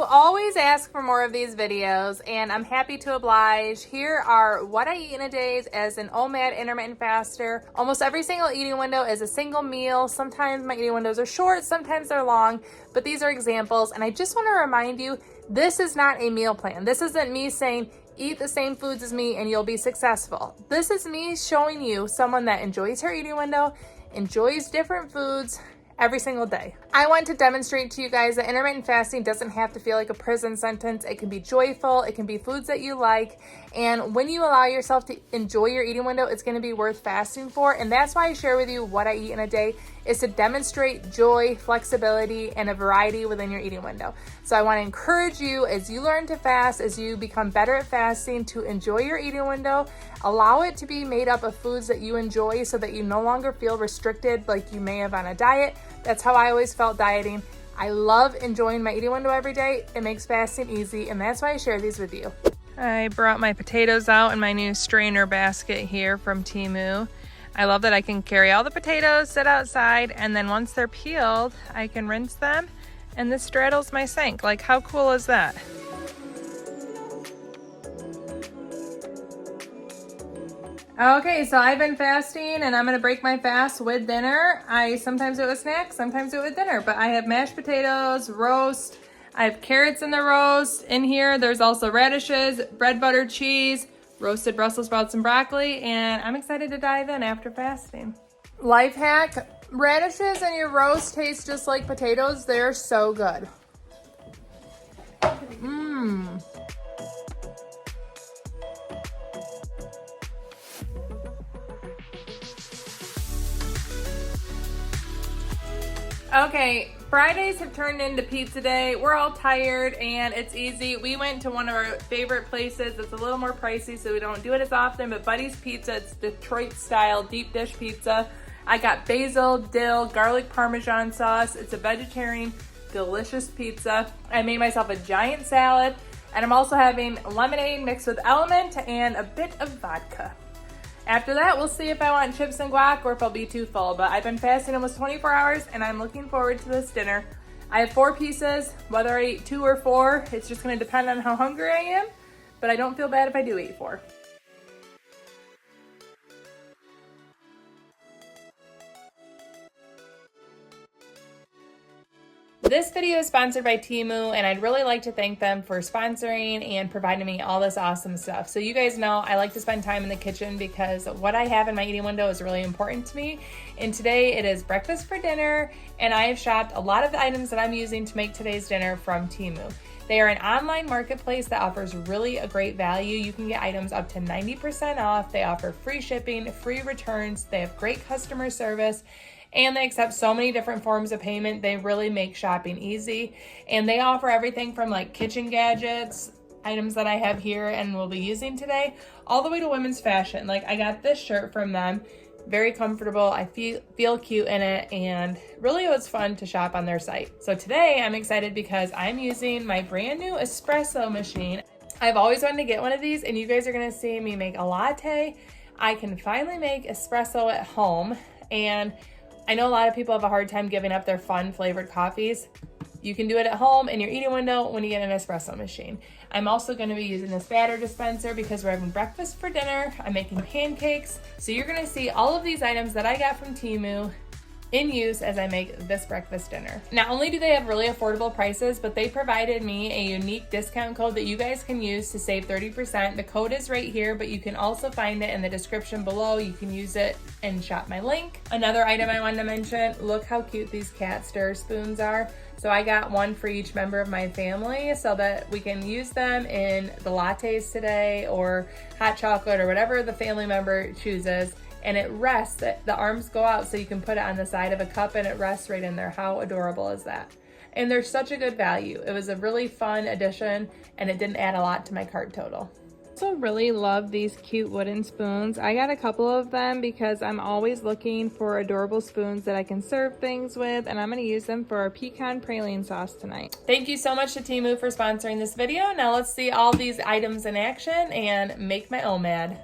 always ask for more of these videos, and I'm happy to oblige. Here are what I eat in a day as an OMAD intermittent faster. Almost every single eating window is a single meal. Sometimes my eating windows are short, sometimes they're long, but these are examples. And I just want to remind you, this is not a meal plan. This isn't me saying, eat the same foods as me and you'll be successful. This is me showing you someone that enjoys her eating window, enjoys different foods, every single day. I want to demonstrate to you guys that intermittent fasting doesn't have to feel like a prison sentence. It can be joyful, it can be foods that you like, and when you allow yourself to enjoy your eating window, it's going to be worth fasting for. And that's why I share with you what I eat in a day, is to demonstrate joy, flexibility, and a variety within your eating window. So I want to encourage you, as you learn to fast, as you become better at fasting, to enjoy your eating window. Allow it to be made up of foods that you enjoy so that you no longer feel restricted like you may have on a diet. That's how I always felt dieting. I love enjoying my eating window every day. It makes fasting easy, and that's why I share these with you. I brought my potatoes out in my new strainer basket here from Temu. I love that I can carry all the potatoes, sit outside, and then once they're peeled, I can rinse them, and this straddles my sink. Like, how cool is that? Okay, so I've been fasting, and I'm gonna break my fast with dinner. I sometimes do it with snacks, sometimes do it with dinner, but I have mashed potatoes, roast, I have carrots in the roast. In here, there's also radishes, bread, butter, cheese, roasted Brussels sprouts and broccoli, and I'm excited to dive in after fasting. Life hack, radishes in your roast taste just like potatoes. They're so good. Okay, Fridays have turned into pizza day. We're all tired and it's easy. We went to one of our favorite places. It's a little more pricey, so we don't do it as often, but Buddy's Pizza, it's Detroit style deep dish pizza. I got basil, dill, garlic parmesan sauce. It's a vegetarian, delicious pizza. I made myself a giant salad, and I'm also having lemonade mixed with Element and a bit of vodka. After that, we'll see if I want chips and guac or if I'll be too full, but I've been fasting almost 24 hours and I'm looking forward to this dinner. I have 4 pieces. Whether I eat 2 or 4, it's just gonna depend on how hungry I am, but I don't feel bad if I do eat 4. This video is sponsored by Temu, and I'd really like to thank them for sponsoring and providing me all this awesome stuff. So you guys know I like to spend time in the kitchen because what I have in my eating window is really important to me. And today it is breakfast for dinner, and I have shopped a lot of the items that I'm using to make today's dinner from Temu. They are an online marketplace that offers really a great value. You can get items up to 90% off. They offer free shipping, free returns. They have great customer service, and they accept so many different forms of payment. They really make shopping easy. And they offer everything from like kitchen gadgets, items that I have here and will be using today, all the way to women's fashion. Like, I got this shirt from them, very comfortable. I feel cute in it, and really it was fun to shop on their site. So today I'm excited because I'm using my brand new espresso machine. I've always wanted to get one of these, and you guys are gonna see me make a latte. I can finally make espresso at home, and I know a lot of people have a hard time giving up their fun flavored coffees. You can do it at home in your eating window when you get an espresso machine. I'm also going to be using this batter dispenser because we're having breakfast for dinner. I'm making pancakes. So you're going to see all of these items that I got from Temu in use as I make this breakfast dinner. Not only do they have really affordable prices, but they provided me a unique discount code that you guys can use to save 30%. The code is right here, but you can also find it in the description below. You can use it and shop my link. Another item I wanted to mention, look how cute these cat stir spoons are. So I got one for each member of my family so that we can use them in the lattes today or hot chocolate or whatever the family member chooses. And it rests, the arms go out so you can put it on the side of a cup and it rests right in there. How adorable is that? And they're such a good value. It was a really fun addition, and it didn't add a lot to my cart total. I also really love these cute wooden spoons. I got a couple of them because I'm always looking for adorable spoons that I can serve things with, and I'm gonna use them for our pecan praline sauce tonight. Thank you so much to Temu for sponsoring this video. Now let's see all these items in action and make my OMAD.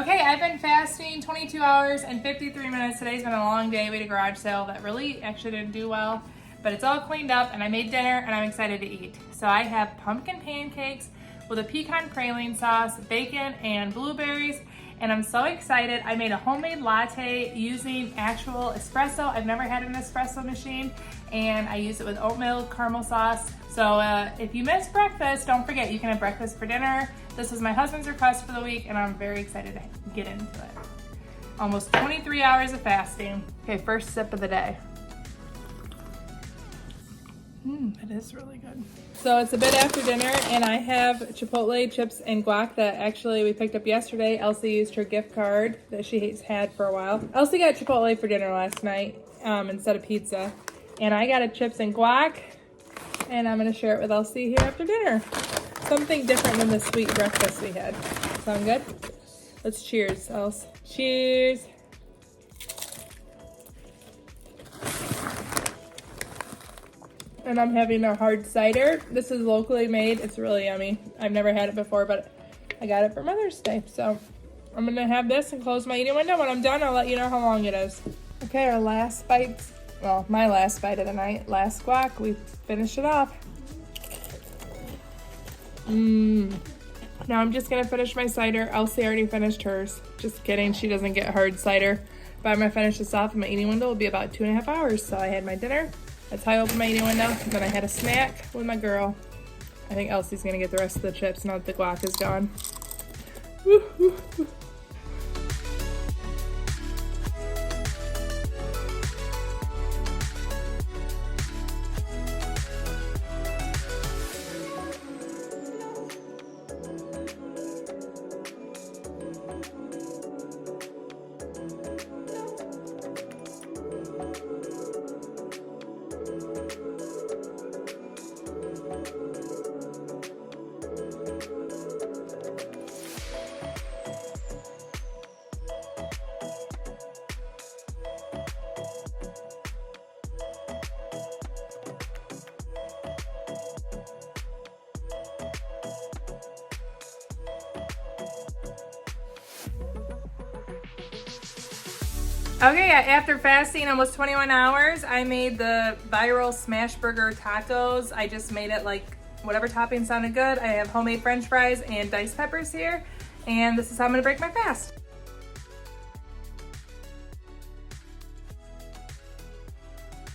Okay, I've been fasting 22 hours and 53 minutes. Today's been a long day. We had a garage sale that really actually didn't do well, but it's all cleaned up and I made dinner and I'm excited to eat. So I have pumpkin pancakes with a pecan praline sauce, bacon, and blueberries, and I'm so excited. I made a homemade latte using actual espresso. I've never had an espresso machine, and I use it with oat milk, caramel sauce. So if you miss breakfast, don't forget you can have breakfast for dinner. This was my husband's request for the week, and I'm very excited to get into it. Almost 23 hours of fasting. Okay, first sip of the day. It is really good. So it's a bit after dinner, and I have Chipotle chips and guac that actually we picked up yesterday. Elsie used her gift card that she's had for a while. Elsie got Chipotle for dinner last night instead of pizza, and I got a chips and guac, and I'm gonna share it with Elsie here after dinner. Something different than the sweet breakfast we had. Sound good? Let's cheers, Elsie. Cheers. And I'm having a hard cider. This is locally made. It's really yummy. I've never had it before, but I got it for Mother's Day. So I'm gonna have this and close my eating window. When I'm done, I'll let you know how long it is. Okay, our last bite, well, my last bite of the night, last guac, we finished it off. Now I'm just gonna finish my cider. Elsie already finished hers. Just kidding, she doesn't get hard cider. But I'm gonna finish this off, and my eating window will be about 2.5 hours. So I had my dinner. That's how I opened my eating window. Then I had a snack with my girl. I think Elsie's gonna get the rest of the chips now that the guac is gone. Woo, woo, woo. Okay, after fasting almost 21 hours, I made the viral smashburger tacos. I just made it like whatever topping sounded good. I have homemade french fries and diced peppers here, and this is how I'm gonna break my fast.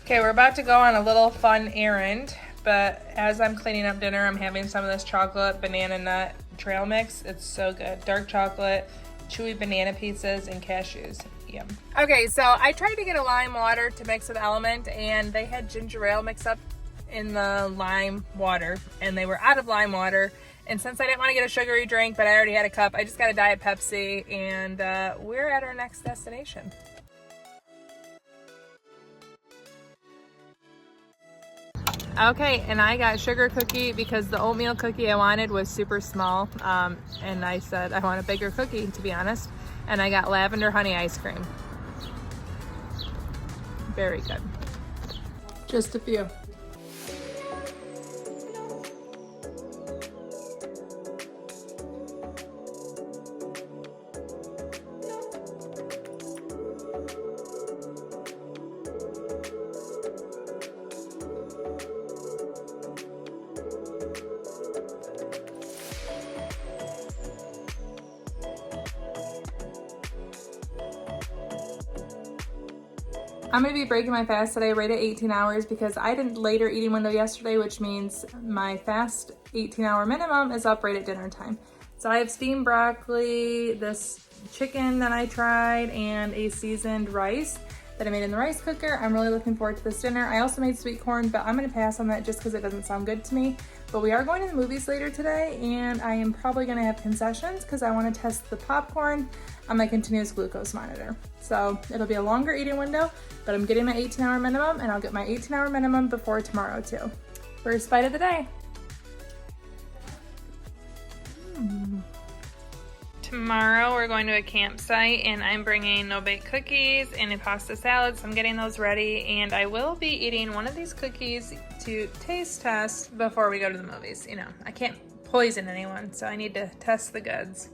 Okay, we're about to go on a little fun errand, but as I'm cleaning up dinner, I'm having some of this chocolate banana nut trail mix. It's so good. Dark chocolate, chewy banana pieces, and cashews. Yum. Okay, so I tried to get a lime water to mix with Element, and they had ginger ale mixed up in the lime water, and they were out of lime water. And since I didn't want to get a sugary drink, but I already had a cup, I just got a Diet Pepsi, and we're at our next destination. Okay, and I got sugar cookie because the oatmeal cookie I wanted was super small, and I said I want a bigger cookie, to be honest. And I got lavender honey ice cream. Very good. Just a few. I'm gonna be breaking my fast today right at 18 hours because I did later eating window yesterday, which means my fast 18-hour minimum is up right at dinner time. So I have steamed broccoli, this chicken that I tried, and a seasoned rice that I made in the rice cooker. I'm really looking forward to this dinner. I also made sweet corn, but I'm gonna pass on that just because it doesn't sound good to me. But we are going to the movies later today, and I am probably gonna have concessions because I wanna test the popcorn on my continuous glucose monitor. So it'll be a longer eating window, but I'm getting my 18-hour minimum, and I'll get my 18-hour minimum before tomorrow too. First bite of the day. Tomorrow we're going to a campsite, and I'm bringing no-bake cookies and a pasta salad, so I'm getting those ready, and I will be eating one of these cookies to taste test before we go to the movies. You know, I can't poison anyone, so I need to test the goods.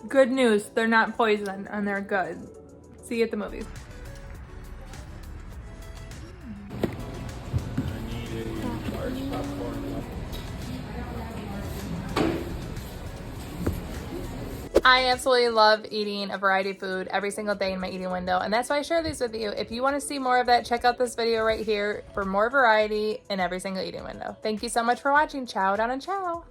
Good news, they're not poison and they're good. See you at the movies. I absolutely love eating a variety of food every single day in my eating window, and that's why I share these with you. If you want to see more of that, check out this video right here for more variety in every single eating window. Thank you so much for watching. Ciao down and ciao.